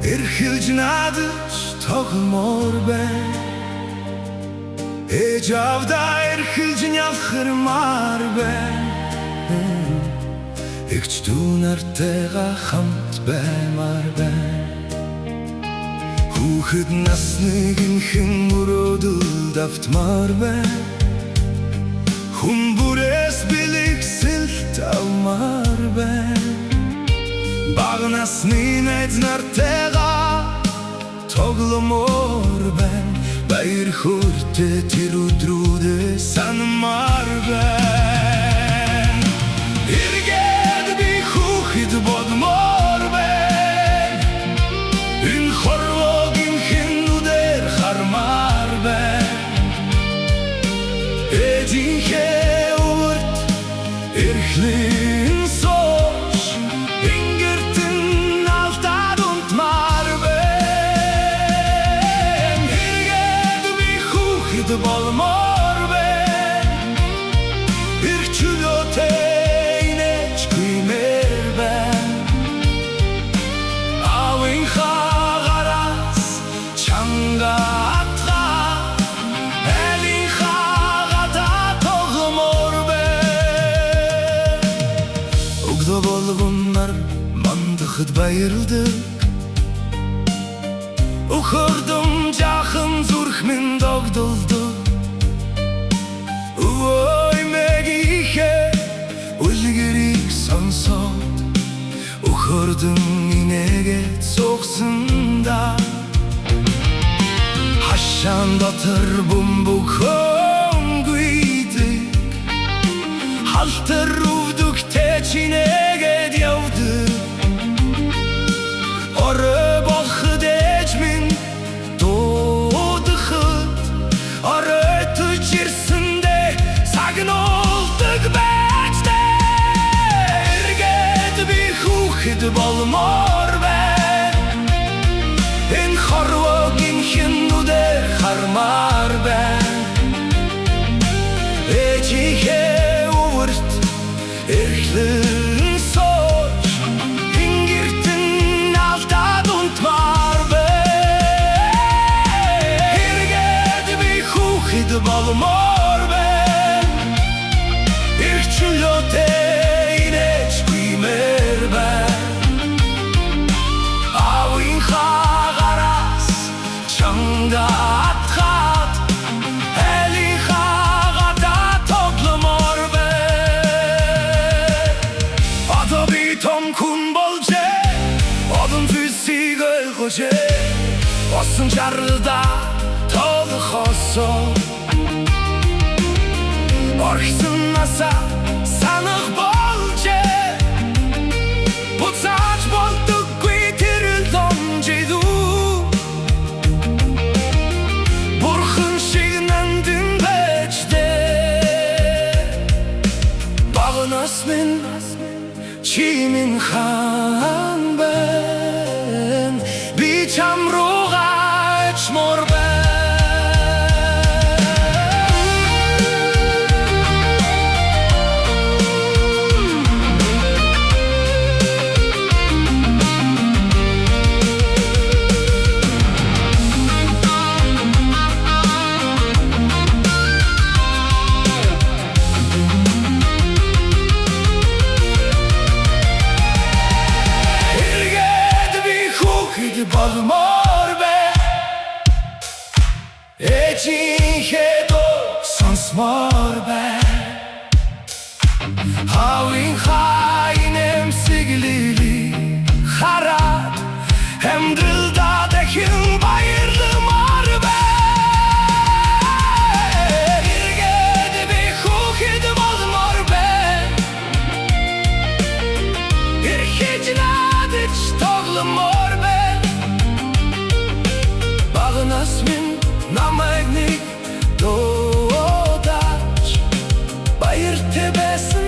Эрхэлж надад тогломоор байна. Ээж авдаа эрхэлж нявхармаар байна. Эгч дүү нартайгаа хамт баймаар байна. Хүүхэд насныг инхэн мөрөөдөлд автмаар байна. Хүн бүрээс бэлэгсэлт авмаар байна. Бага насны найз нартайгаа тогломоор байна. Баяр хөөртэй тэр өдрүүдэд санамаар байна. Эргээд би хүүхэд болмоор байна. Энэ хорвогийн хинүүдээр хармаар байна. Ээжийнхээ урт эрхлэн сууж ингэртэн алдаад унтмаар байна. Эргээд би хүүхэд болмоор байна. Эрх чөлөөтэй инээж гүймээр байна. Аавынхаа гараас чанга болгоннар мандахад баярлдаг. Өхөрдөм жаахан зүрх минь догдолдог. Ой мэгийнхээ үлгэрийг сонсоод өхөрдөм инээгээд суугсанда хашаан дотор бөмбөг хөнгүйдэг. Халтар өвдөгтэй чинээгээд явдаг. Орой болход ээж минь дуудахад оройтож ирсэндээ сагнуулдаг байжтэй. Эргээд би хүүхэд болмоор байна. Энэ хорвогийн хинүүдээр хармаар байна. Ээжийнхээ урт эрхлэн сууж ингэртэн алдаад унтмаар байна. Эргээд би хүүхэд болмоор байна. Эрх чөлөөтэй инээж гүймээр байна. Аавынхаа гараас чанга атгаад айлынхаа гадаа тогломоор байна. Одоо би том хүн болжээ. Одон зүйлсийг ойлгожээ. Осон чаралда тоглохосоо орхисон насаа санах болжээ. Буцааж болдоггүй тэр ломжидүү. Бурхан шиг нандин байждээ. Бага насны чи минь хаан байна. Би чам руугаа ичмоор байна. Болмоор байна. Ээжийнхээ дуу сонсмоор байна. Аавынхаа инээмсэглэлийг хараад амьдралдаа дахин баярламаар байна. Эргээд би хүүхэд болмоор байна. Эрхэж надад тогломоор байна. Бага нас минь намайг нэг дуудаач баяртай байсан.